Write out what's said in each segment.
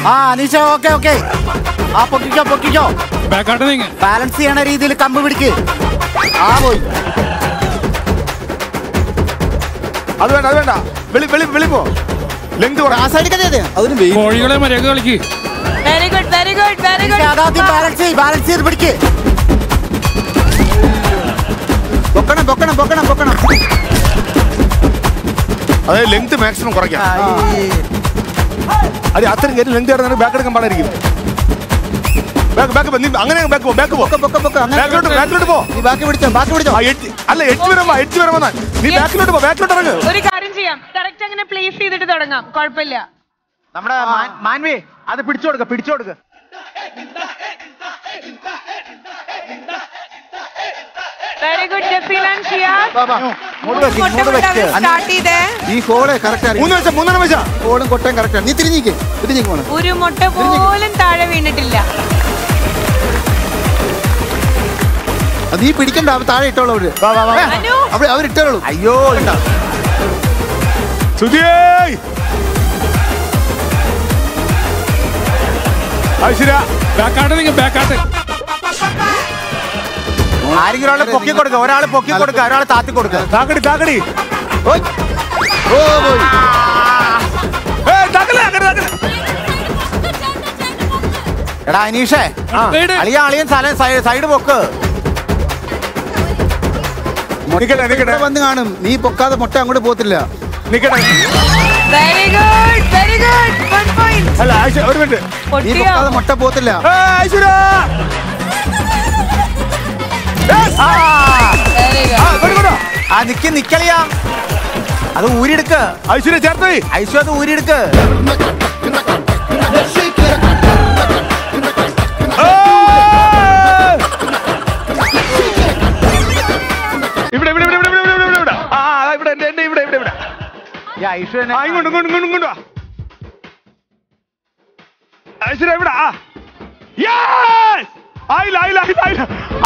Aneesha okay okay. ആ പൊക്കിക്കോ പൊക്കിക്കോ. Balance ചെയ്യണ രീതിയിൽ കമ്പ് പിടിക്ക്. ആ പോയി. അത് വേണ്ട അത് വേണ്ട. വെളിപ്പോ ലെങ്ത് ആ സൈഡിൽ കോഴികളെ മര്യാദ കളിക്ക്. Very good very good very good. അതാദ്യം ബാലൻസ് ചെയ്ത് പിടിക്ക്. പൊക്കണം പൊക്കണം പൊക്കണം പൊക്കണം. അതായത് ലെങ്ത് മാക്സിമം കുറയ്ക്കാം. അത് അത്രയും കയറി ലെങ്ത് ആയിരുന്നു ബാക്ക് എടുക്കാൻ പാടായിരിക്കും. അങ്ങനെ ഒരു കാര്യം ചെയ്യാം, കറക്റ്റ് അങ്ങനെ പ്ലേസ് ചെയ്തിട്ട് തുടങ്ങാം, കുഴപ്പമില്ല. നമ്മുടെ മാൻവി അത് പിടിച്ചു കൊടുക്ക. Very good Jaseel and Shiyas. Start ചെയ്തേ. ഈ ഹോള് കറക്റ്റ് ഹോളും കൊട്ടയും കറക്റ്റ്. നീ തിരിഞ്ഞിക്ക് പോണം. ഒരു മുട്ട പോലും താഴെ വീണിട്ടില്ല. നീ പിടിക്കണ്ട, താഴെ ഇട്ടോളൂ. അവരിട്ടോളൂ. അയ്യോ ആരെങ്കിലും ഒരാളെ പൊക്കി കൊടുക്കുക, ഒരാളെ പൊക്കി കൊടുക്കുക, ഒരാളെ താത്തി കൊടുക്കുക. എടാ അനീഷേ, അളിയൻ സൈഡ് പൊക്ക്. വന്ന് കാണും. നീ പൊക്കാതെ മുട്ട അങ്ങോട്ട് പോകത്തില്ല. Very good very good. 1 point. അല്ല ആയിഷ ഒരു മിനിറ്റ്. നീ പൊക്കാതെ മുട്ട പോകത്തില്ല. നിക്കളിയാ, അത് ഊരിയെടുക്ക്. ഐശ്വര്യ ചേർത്ത് ഐശ്വര്യ അത് ഊരിയെടുക്ക്.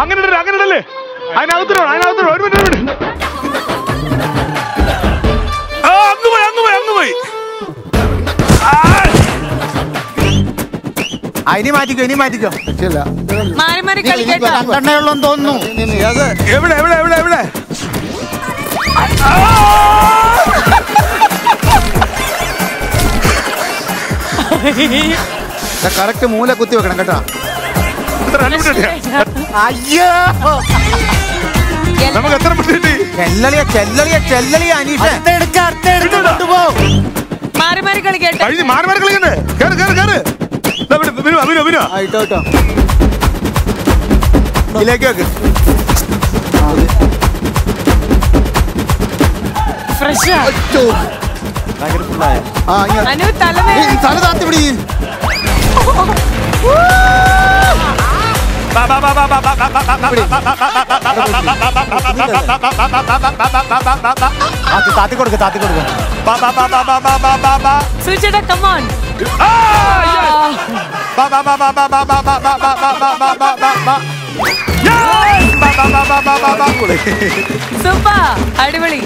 അങ്ങനെ അങ്ങനെയല്ലേ അതിനകത്തോ ഒരു മിനിറ്റ്. അങ്ങ് പോയി. ഇനി മാറ്റിക്കോ മാറി മാറി കളിക്കട്ടോ. രണ്ടെണ്ണയുള്ളെന്ന് തോന്നുന്നു. എവിടെ കറക്റ്റ് മൂല കുത്തി വെക്കണം കേട്ടോ. അയ്യോ നമുക്ക് എത്ര ചെല്ലളിയ അനീഷ മാറി മാറി കളിക്കട്ടെ. കളിക്കണ്ടേ? ഇതിലേക്ക് വെക്ക്. ഫ്രഷ് തല താത്തി പിടി. താത്തി കൊടുക്ക. സുചേട്ടാ come on. സൂപ്പർ അടിപൊളി.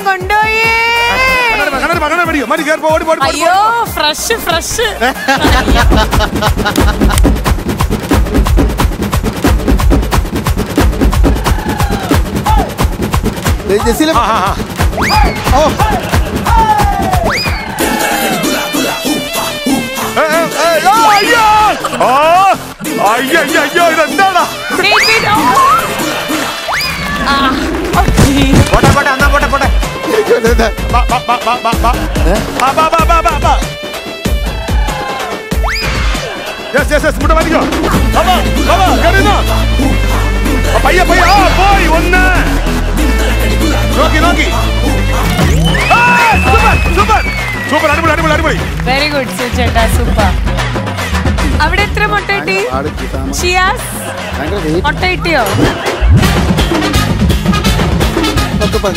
കൊണ്ടുപോയേ. അയ്യോ ഫ്രഷ് ഇതെന്താടാ? പോട്ടെ. പയ്യ പോയി ഒന്ന് നോക്കി. സൂപ്പർ അടിപൊളി. വെരി ഗുഡ് സുചേട്ടാ സൂപ്പർ. അവിടെ എത്ര മുട്ട കിട്ടി? ഷിയാസ് മുട്ട കിട്ടിയോ?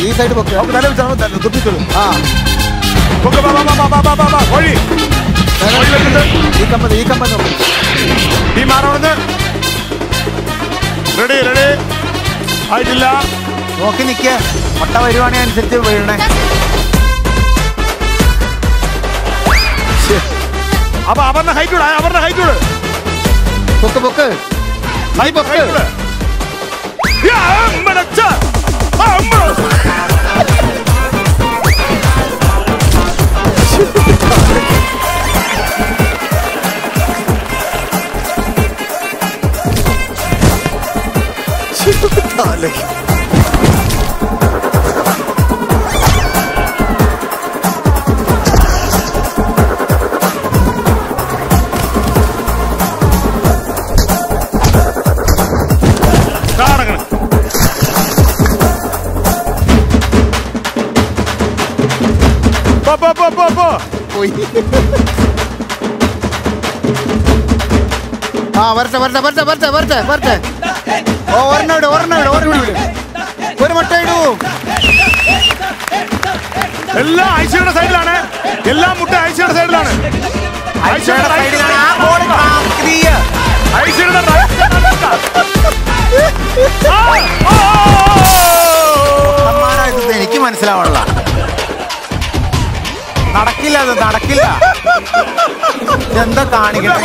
ഈ സൈഡ് റെഡി ആയിട്ടില്ല. നോക്കി നിക്ക. മുട്ട വരുവാണെങ്കിൽ അനുസരിച്ച് വീഴണേ. അപ്പൊ അവരുടെ ഹൈറ്റ് വിട, അവരുടെ ഹൈറ്റ് വിട്. പൊക്ക് പൊക്ക് പൊക്ക്. വരട്ടെ വരട്ടെ വരട്ടെ വരട്ടെ വരട്ടെ വരട്ടെ. ഒരെണ്ണം ഇട്, ഒരെണ്ണം ഇട്, ഒരെണ്ണം ഇട്. ഒരു മുട്ട ഇടൂ. എല്ലാം ഐശ്വര്യയുടെ സൈഡിലാണ്. എല്ലാം മുട്ട ഐശ്വര്യയുടെ സൈഡിലാണ്. ഐശ്വര്യയുടെ സൈഡിലാണ്. ആ ബോൾ ഐശ്വര്യയുടെ എനിക്ക് മനസ്സിലാവണല്ല. നടക്കില്ല, അത് നടക്കില്ല. എന്താ കാണിക്കണം?